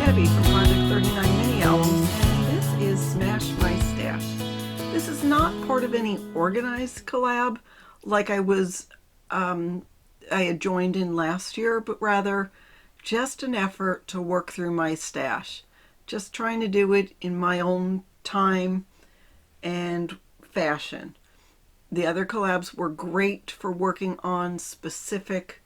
Debbie from Project 39 Mini Albums, and this is Smash My Stash. This is not part of any organized collab like I had joined in last year, but rather just an effort to work through my stash. Just trying to do it in my own time and fashion. The other collabs were great for working on specific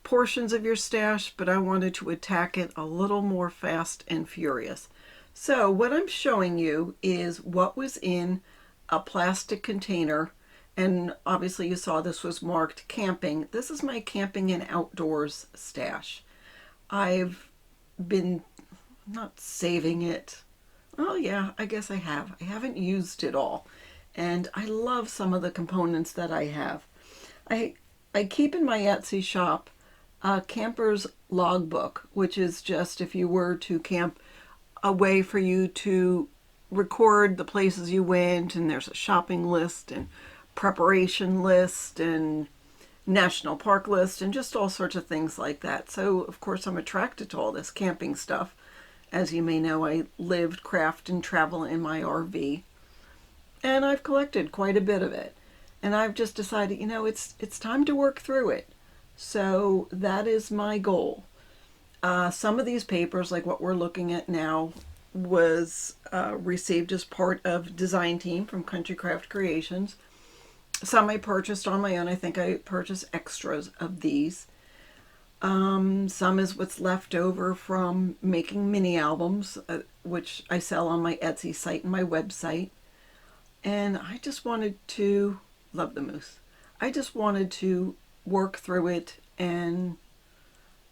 portions of your stash, but I wanted to attack it a little more fast and furious. So what I'm showing you is what was in a plastic container, and obviously you saw this was marked camping. This is my camping and outdoors stash. I've been not saving it. Oh yeah, I guess I have. I haven't used it all. And I love some of the components that I have. I keep in my Etsy shop a camper's logbook, which is just if you were to camp, a way for you to record the places you went, and there's a shopping list and preparation list and national park list and just all sorts of things like that. So of course I'm attracted to all this camping stuff. As you may know, I lived, craft, and travel in my RV, and I've collected quite a bit of it. And I've just decided, it's time to work through it. So that is my goal. Some of these papers, like what we're looking at now, was received as part of design team from Country Craft Creations. Some I purchased on my own. I think I purchased extras of these. Some is what's left over from making mini albums, which I sell on my Etsy site and my website. And I just wanted to, love the moose, I just wanted to work through it and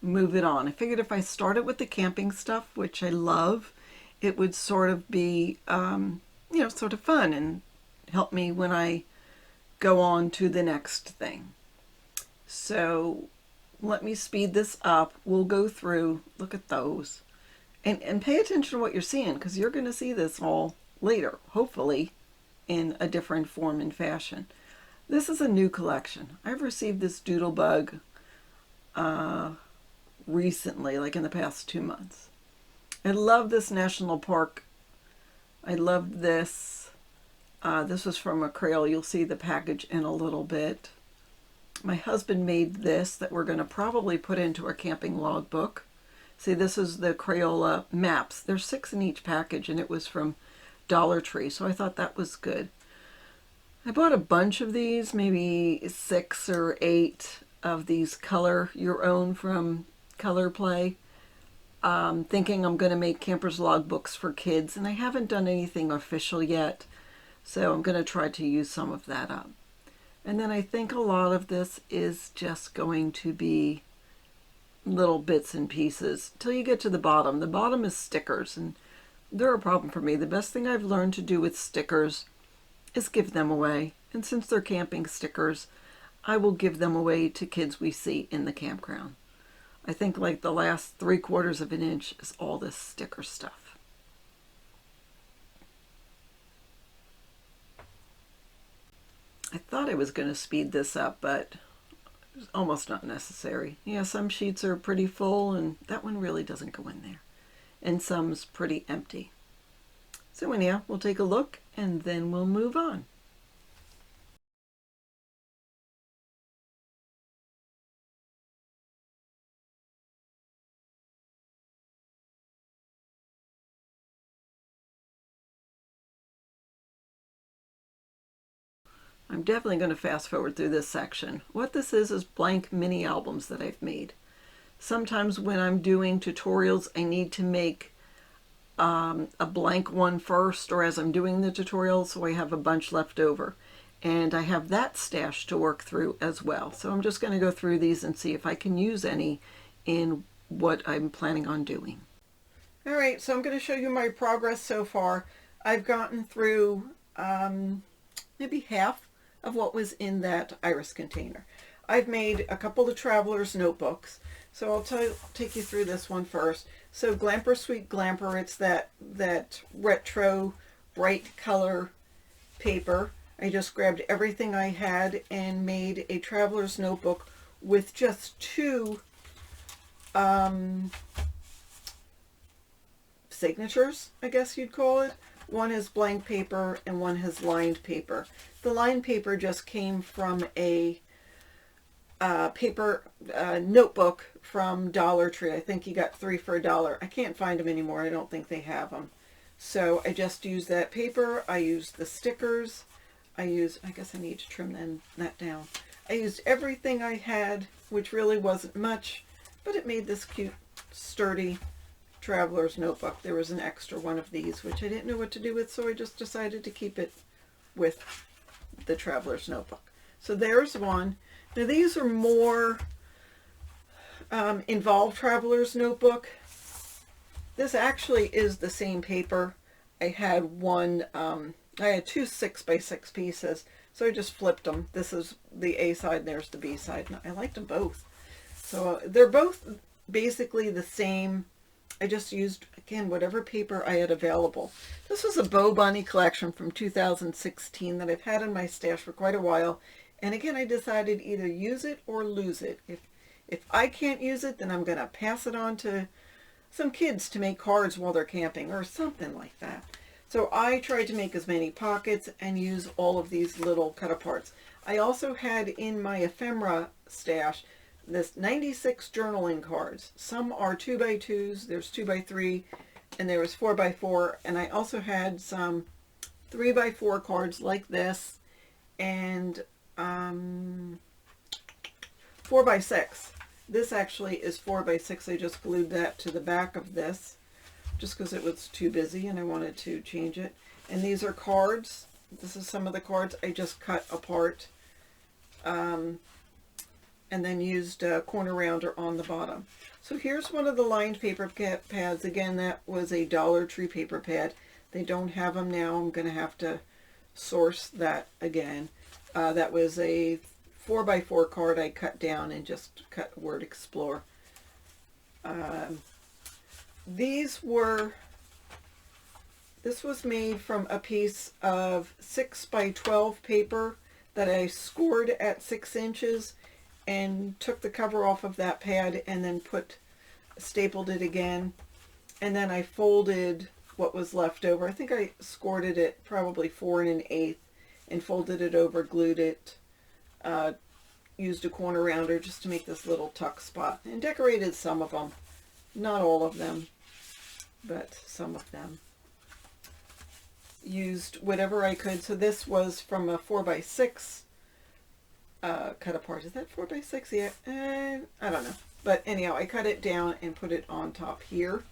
move it on. I figured if I started with the camping stuff, which I love, it would sort of be, sort of fun and help me when I go on to the next thing. So let me speed this up. We'll go through, look at those, and pay attention to what you're seeing, because you're going to see this all later, hopefully in a different form and fashion. This is a new collection. I've received this Doodlebug recently, like in the past 2 months. I love this national park. I love this. This was from a Crayola. You'll see the package in a little bit. My husband made this that we're going to probably put into our camping logbook. See, this is the Crayola maps. There's 6 in each package, and it was from Dollar Tree, so I thought that was good. I bought a bunch of these, maybe 6 or 8 of these Color Your Own from Color Play, thinking I'm going to make campers logbooks for kids, and I haven't done anything official yet, so I'm going to try to use some of that up. And then I think a lot of this is just going to be little bits and pieces till you get to the bottom. The bottom is stickers, and they're a problem for me. The best thing I've learned to do with stickers is give them away. And since they're camping stickers, I will give them away to kids we see in the campground. I think like the last 3/4 of an inch is all this sticker stuff. I thought I was going to speed this up, but it's almost not necessary. Yeah, some sheets are pretty full, and that one really doesn't go in there. And some's pretty empty. So anyhow, we'll take a look, and then we'll move on. I'm definitely going to fast forward through this section. What this is blank mini albums that I've made. Sometimes when I'm doing tutorials, I need to make a blank one first, or as I'm doing the tutorial, so I have a bunch left over. And I have that stash to work through as well. So I'm just going to go through these and see if I can use any in what I'm planning on doing. All right, so I'm going to show you my progress so far. I've gotten through maybe half of what was in that iris container. I've made a couple of traveler's notebooks, so I'll take you through this one first. So Glamper Sweet Glamper, it's that retro bright color paper. I just grabbed everything I had and made a traveler's notebook with just 2 signatures, I guess you'd call it. One is blank paper and one has lined paper. The lined paper just came from a paper notebook from Dollar Tree. I think you got 3 for $1. I can't find them anymore. I don't think they have them. So I just used that paper. I used the stickers. I guess I need to trim that down. I used everything I had, which really wasn't much, but it made this cute, sturdy traveler's notebook. There was an extra one of these, which I didn't know what to do with, so I just decided to keep it with the traveler's notebook. So there's one. Now these are more involved traveler's notebook. This actually is the same paper. I had I had 2 6x6 pieces, so I just flipped them. This is the A side and there's the B side. And I liked them both. So they're both basically the same. I just used, again, whatever paper I had available. This was a Bow Bunny collection from 2016 that I've had in my stash for quite a while. And again, I decided either use it or lose it. If I can't use it, then I'm going to pass it on to some kids to make cards while they're camping or something like that. So I tried to make as many pockets and use all of these little cut-aparts. I also had in my ephemera stash this 96 journaling cards. Some are 2x2s, there's 2x3, and there was 4x4, and I also had some 3x4 cards like this, and 4x6. This actually is 4x6. I just glued that to the back of this just because it was too busy and I wanted to change it. And these are cards. This is some of the cards I just cut apart and then used a corner rounder on the bottom. So here's one of the lined paper pads. Again, that was a Dollar Tree paper pad. They don't have them now. I'm going to have to source that again. That was a 4x4 card I cut down and just cut word explore. This was made from a piece of 6x12 paper that I scored at 6 inches and took the cover off of that pad and then stapled it again. And then I folded what was left over. I think I scored it at probably 4 1/8 and folded it over, glued it, used a corner rounder just to make this little tuck spot, and decorated some of them. Not all of them, but some of them. Used whatever I could. So this was from a 4x6 cut apart. Is that 4x6? Yeah, I don't know. But anyhow, I cut it down and put it on top here.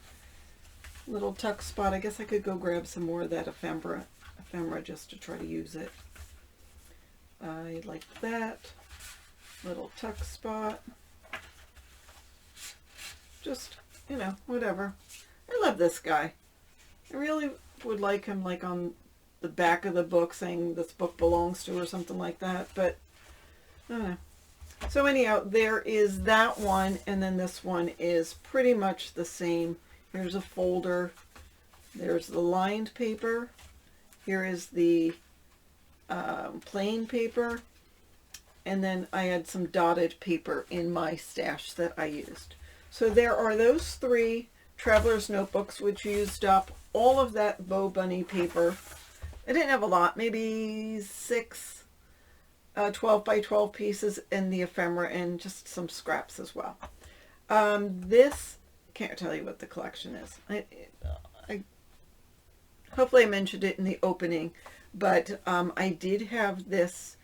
Little tuck spot. I guess I could go grab some more of that ephemera just to try to use it. I like that. Little tuck spot. Just, you know, whatever. I love this guy. I really would like him like on the back of the book saying this book belongs to or something like that, but I don't know. So anyhow, there is that one, and then this one is pretty much the same. Here's a folder. There's the lined paper. Here is the plain paper. And then I had some dotted paper in my stash that I used. So there are those 3 traveler's notebooks, which used up all of that Bow Bunny paper. I didn't have a lot, maybe 6 12x12 pieces in the ephemera and just some scraps as well. This, can't tell you what the collection is. I hopefully I mentioned it in the opening, but I did have this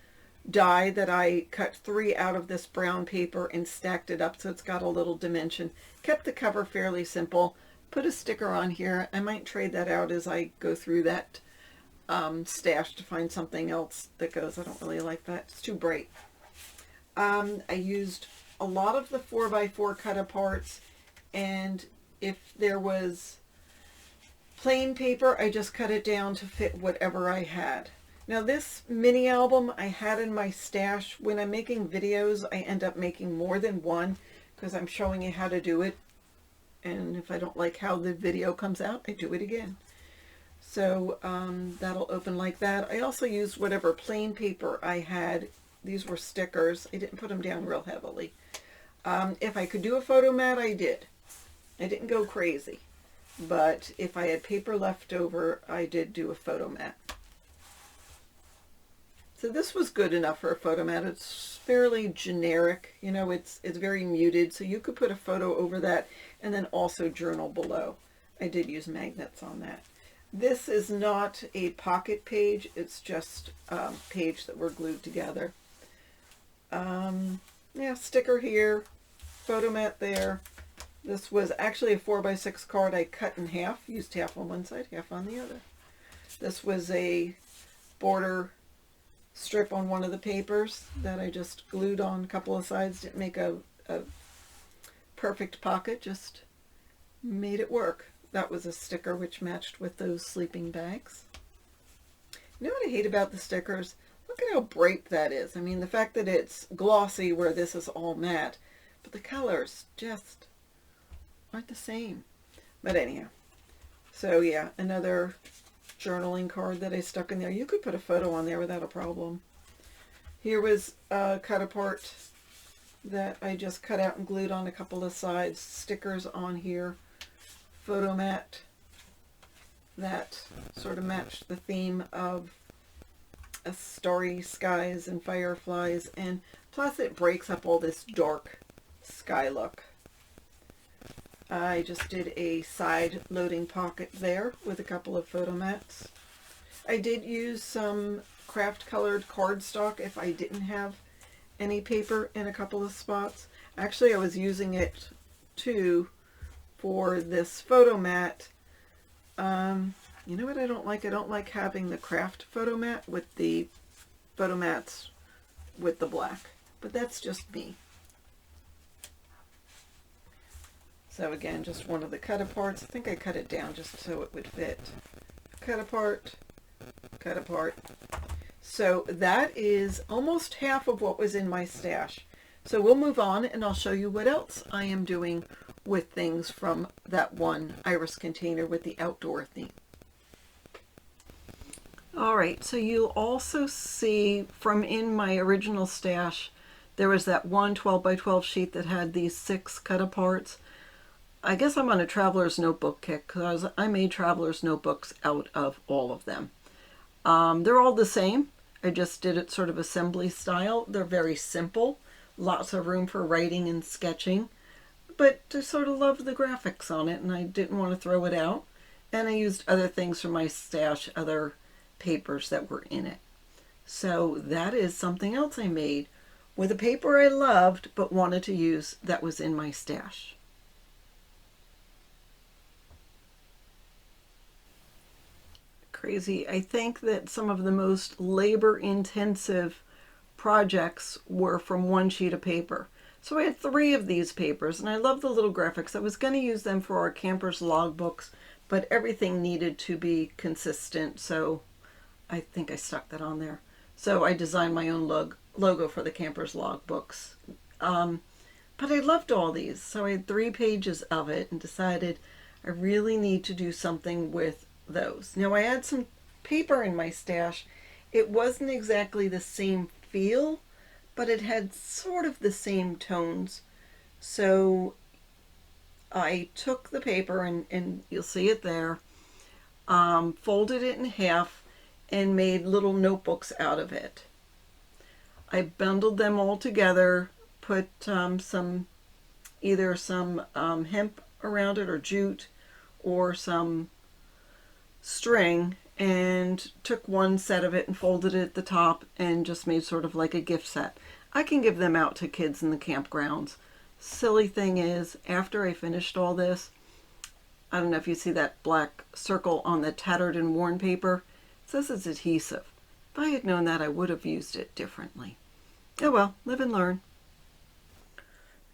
die that I cut 3 out of this brown paper and stacked it up so it's got a little dimension. Kept the cover fairly simple. Put a sticker on here. I might trade that out as I go through that stash to find something else that goes. I don't really like that. It's too bright. I used a lot of the 4x4 cut aparts, and if there was plain paper, I just cut it down to fit whatever I had. Now this mini album I had in my stash. When I'm making videos, I end up making more than one because I'm showing you how to do it. And if I don't like how the video comes out, I do it again. So that'll open like that. I also used whatever plain paper I had. These were stickers. I didn't put them down real heavily. If I could do a photo mat, I did. I didn't go crazy. but if I had paper left over, I did do a photo mat. So this was good enough for a photo mat. It's fairly generic, you know, it's very muted, so you could put a photo over that and then also journal below. I did use magnets on that. This is not a pocket page, it's just a page that were glued together. Yeah, sticker here, photo mat there. This was actually a 4x6 card I cut in half, used half on one side, half on the other. This was a border strip on one of the papers that I just glued on a couple of sides. Didn't make a perfect pocket, just made it work. That was a sticker which matched with those sleeping bags. You know what I hate about the stickers? Look at how bright that is. I mean, the fact that it's glossy where this is all matte, but the colors just aren't the same. But anyhow, so yeah, another journaling card that I stuck in there. You could put a photo on there without a problem. Here was a cut apart that I just cut out and glued on a couple of sides. Stickers on here. Photo mat that sort of matched the theme of starry skies and fireflies, and plus it breaks up all this dark sky look. I just did a side loading pocket there with a couple of photo mats. I did use some craft colored cardstock if I didn't have any paper in a couple of spots. Actually, I was using it too for this photo mat. You know what I don't like? I don't like having the craft photo mat with the photo mats with the black, but that's just me. So again, just one of the cut aparts. I think I cut it down just so it would fit. Cut apart, cut apart. So that is almost half of what was in my stash. So we'll move on and I'll show you what else I am doing with things from that one iris container with the outdoor theme. All right, so you'll also see from in my original stash, there was that one 12 by 12 sheet that had these 6 cut aparts. I guess I'm on a traveler's notebook kick because I made traveler's notebooks out of all of them. They're all the same. I just did it sort of assembly style. They're very simple, lots of room for writing and sketching, but I sort of love the graphics on it and I didn't want to throw it out. And I used other things from my stash, other papers that were in it. So that is something else I made with a paper I loved but wanted to use that was in my stash. Crazy. I think that some of the most labor-intensive projects were from one sheet of paper. So I had 3 of these papers, and I love the little graphics. I was going to use them for our campers logbooks, but everything needed to be consistent, so I think I stuck that on there. So I designed my own logo for the campers logbooks. But I loved all these, so I had 3 pages of it and decided I really need to do something with those. Now I had some paper in my stash. It wasn't exactly the same feel, but it had sort of the same tones. So I took the paper and you'll see it there, folded it in half and made little notebooks out of it. I bundled them all together, put either some hemp around it or jute or some string, and took one set of it and folded it at the top and just made sort of like a gift set. I can give them out to kids in the campgrounds. Silly thing is, after I finished all this, I don't know if you see that black circle on the tattered and worn paper. It says it's adhesive. If I had known that, I would have used it differently. Oh well, live and learn.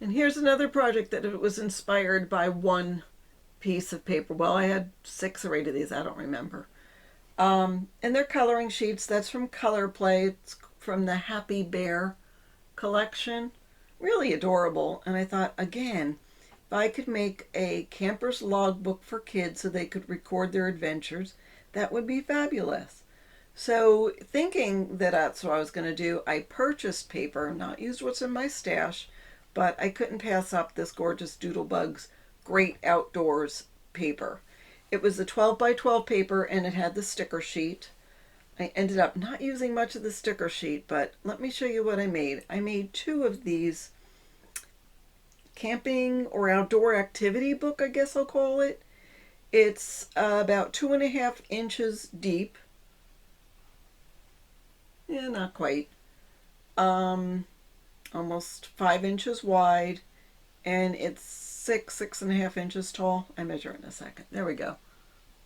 And here's another project that it was inspired by one piece of paper. Well, I had 6 or 8 of these, I don't remember. And they're coloring sheets. That's from Color Play. It's from the Happy Bear collection. Really adorable. And I thought, again, if I could make a camper's logbook for kids so they could record their adventures, that would be fabulous. So thinking that that's what I was going to do, I purchased paper, not used what's in my stash, but I couldn't pass up this gorgeous Doodlebug's Great Outdoors paper. It was the 12 by 12 paper and it had the sticker sheet. I ended up not using much of the sticker sheet, but let me show you what I made. I made 2 of these camping or outdoor activity book, I guess I'll call it. It's about 2.5 inches deep. Yeah, not quite. Um, Almost 5 inches wide, and it's 6.5 inches tall. I measure it in a second. There we go.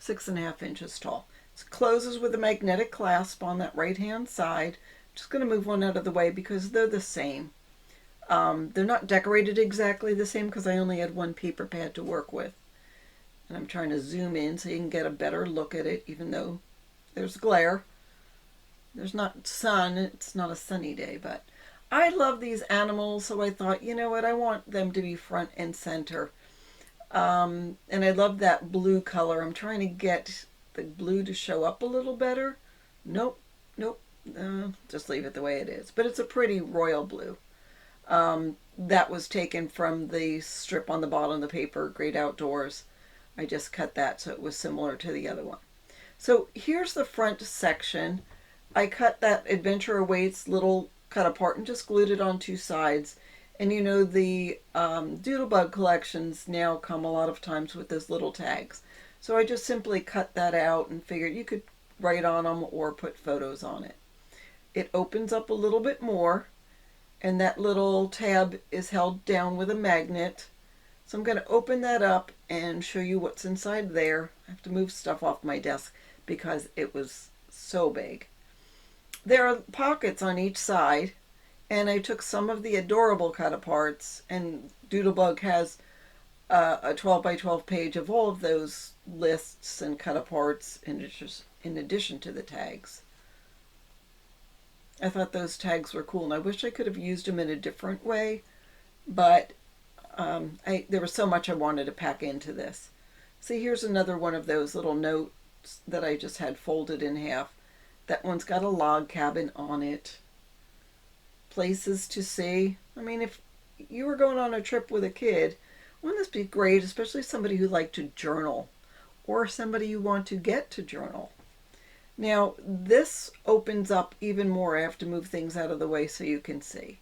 6.5 inches tall. It closes with a magnetic clasp on that right hand side. Just going to move one out of the way because they're the same. They're not decorated exactly the same because I only had one paper pad to work with. And I'm trying to zoom in so you can get a better look at it, even though there's glare. There's not sun. It's not a sunny day, but I love these animals, so I thought, you know what, I want them to be front and center. And I love that blue color. I'm trying to get the blue to show up a little better. Nope, nope. Just leave it the way it is. But it's a pretty royal blue. That was taken from the strip on the bottom of the paper, Great Outdoors. I just cut that so it was similar to the other one. So here's the front section. I cut that Adventure Awaits little cut apart and just glued it on 2 sides. And you know the Doodlebug collections now come a lot of times with those little tags. So I just simply cut that out and figured you could write on them or put photos on it. It opens up a little bit more, and that little tab is held down with a magnet. So I'm going to open that up and show you what's inside there. I have to move stuff off my desk because it was so big. There are pockets on each side, and I took some of the adorable cut-aparts, and Doodlebug has a 12 by 12 page of all of those lists and cut-aparts in addition to the tags. I thought those tags were cool, and I wish I could have used them in a different way, but there was so much I wanted to pack into this. See, here's another one of those little notes that I just had folded in half. That one's got a log cabin on it. Places to see. I mean, if you were going on a trip with a kid, wouldn't this be great, especially somebody who liked to journal or somebody you want to get to journal. Now, this opens up even more. I have to move things out of the way so you can see.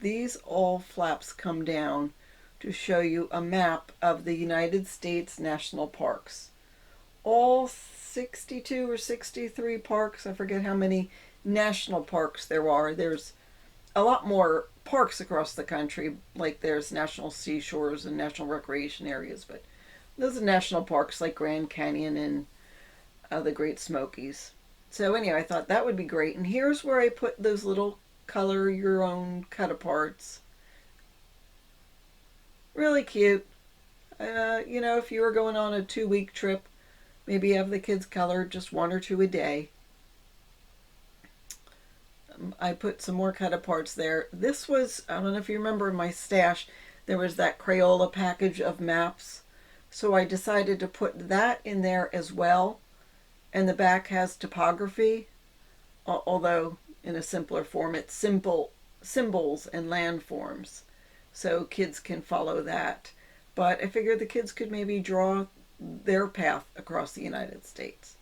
These all flaps come down to show you a map of the United States National Parks. All 62 or 63 parks, I forget how many national parks there are. There's a lot more parks across the country, like there's national seashores and national recreation areas, but those are national parks like Grand Canyon and the Great Smokies. So anyway, I thought that would be great. And here's where I put those little color your own cut-aparts. Really cute. You know, if you were going on a 2-week trip, maybe have the kids color just 1 or 2 a day. I put some more cut-aparts there. This was, I don't know if you remember in my stash, there was that Crayola package of maps. So I decided to put that in there as well. And the back has topography, although in a simpler form. It's simple symbols and landforms, so kids can follow that. But I figured the kids could maybe draw their path across the United States.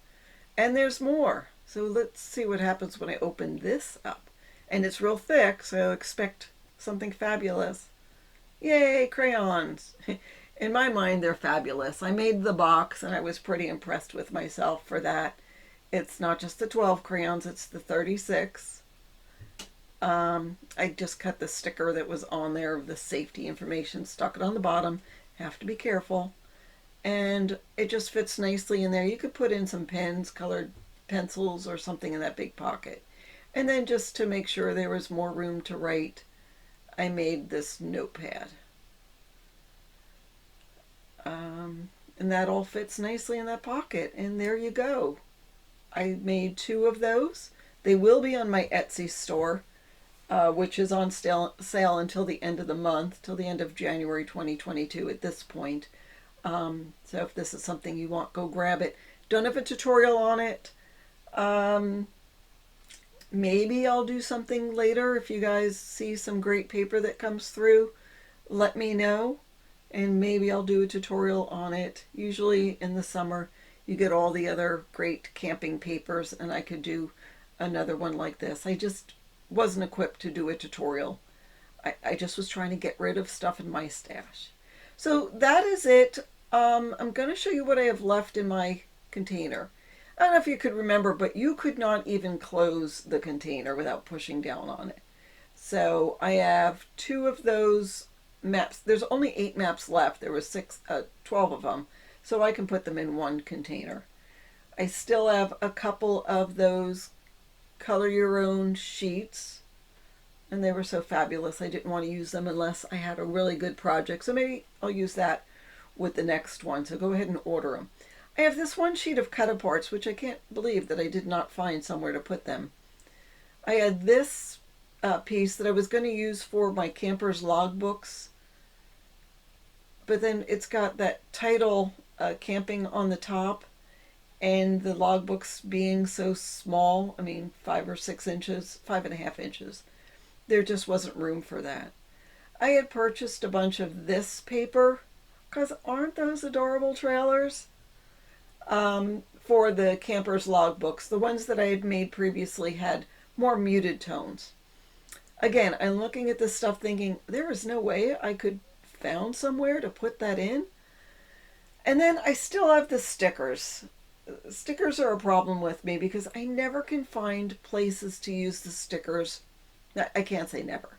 And there's more. So let's see what happens when I open this up. And it's real thick, so expect something fabulous. Yay, crayons! In my mind, they're fabulous. I made the box, and I was pretty impressed with myself for that. It's not just the 12 crayons, it's the 36. I just cut the sticker that was on there of the safety information, stuck it on the bottom. Have to be careful. And it just fits nicely in there. You could put in some pens, colored pencils, or something in that big pocket. And then just to make sure there was more room to write, I made this notepad. And that all fits nicely in that pocket. And there you go. I made 2 of those. They will be on my Etsy store, which is on sale until the end of the month, till the end of January 2022 at this point. So if this is something you want, go grab it. Don't have a tutorial on it. Maybe I'll do something later. If you guys see some great paper that comes through, let me know. and maybe I'll do a tutorial on it. Usually in the summer you get all the other great camping papers, and I could do another one like this. I just wasn't equipped to do a tutorial. I just was trying to get rid of stuff in my stash. So that is it. I'm going to show you what I have left in my container. I don't know if you could remember, but you could not even close the container without pushing down on it. So I have 2 of those maps. There's only 8 maps left. There was 12 of them. So I can put them in one container. I still have a couple of those color your own sheets, and they were so fabulous I didn't want to use them unless I had a really good project. So maybe I'll use that with the next one. So go ahead and order them. I have this one sheet of cut-aparts, which I can't believe that I did not find somewhere to put them. I had this piece that I was going to use for my camper's logbooks, but then it's got that title camping on the top, and the logbooks being so small, I mean 5 or 6 inches, 5.5 inches, there just wasn't room for that. I had purchased a bunch of this paper, because aren't those adorable trailers? For the camper's logbooks. The ones that I had made previously had more muted tones. Again, I'm looking at this stuff thinking, there is no way I could found somewhere to put that in. And then I still have the stickers. Stickers are a problem with me because I never can find places to use the stickers. I can't say never.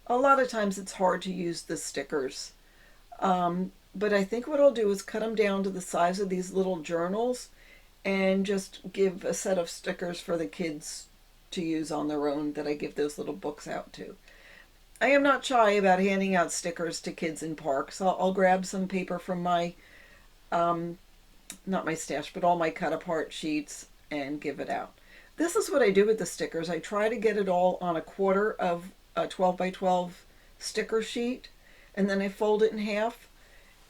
A lot of times it's hard to use the stickers. But I think what I'll do is cut them down to the size of these little journals and just give a set of stickers for the kids to use on their own that I give those little books out to. I am not shy about handing out stickers to kids in parks. I'll grab some paper from my, not my stash, but all my cut-apart sheets and give it out. This is what I do with the stickers. I try to get it all on a quarter of a 12 by 12 sticker sheet, and then I fold it in half,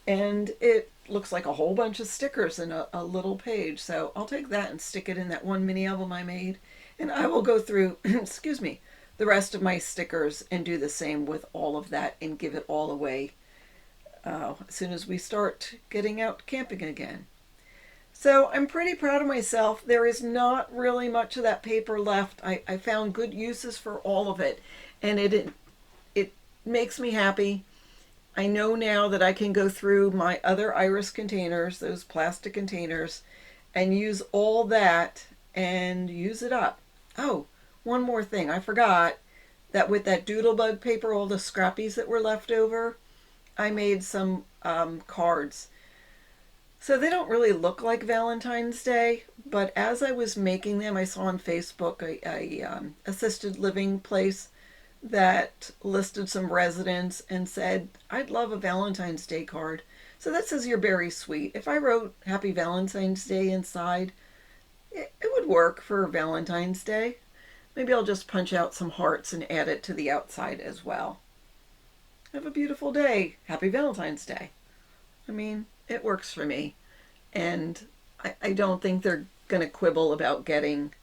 and it looks like a whole bunch of stickers in a little page. So I'll take that and stick it in that one mini album I made, and I will go through, excuse me, the rest of my stickers and do the same with all of that and give it all away as soon as we start getting out camping again. So I'm pretty proud of myself. There is not really much of that paper left. I found good uses for all of it, and it makes me happy. I know now that I can go through my other iris containers, those plastic containers, and use all that and use it up. Oh, one more thing. I forgot that with that Doodlebug paper, all the scrappies that were left over, I made some cards. So they don't really look like Valentine's Day, but as I was making them, I saw on Facebook a assisted living place that listed some residents and said, I'd love a Valentine's Day card. So that says you're very sweet. If I wrote Happy Valentine's Day inside, it would work for Valentine's Day. Maybe I'll just punch out some hearts and add it to the outside as well. Have a beautiful day. Happy Valentine's Day. I mean, it works for me. And I don't think they're going to quibble about getting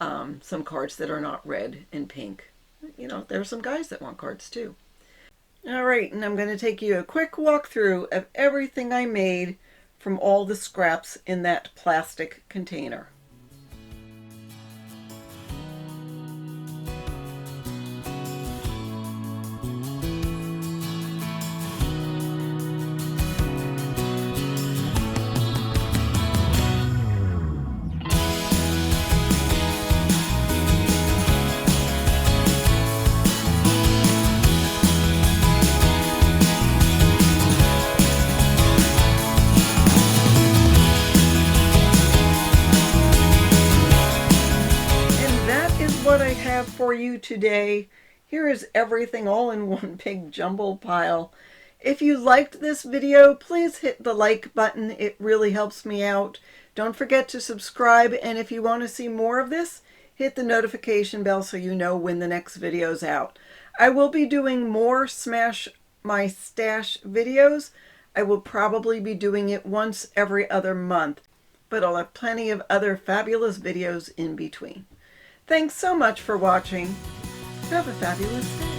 some cards that are not red and pink. You know, there are some guys that want cards too. All right, and I'm going to take you a quick walkthrough of everything I made from all the scraps in that plastic container. What I have for you today. Here is everything all in one big jumble pile. If you liked this video, please hit the like button. It really helps me out. Don't forget to subscribe, and if you want to see more of this, hit the notification bell so you know when the next video is out. I will be doing more Smash My Stash videos. I will probably be doing it once every other month, but I'll have plenty of other fabulous videos in between. Thanks so much for watching. Have a fabulous day.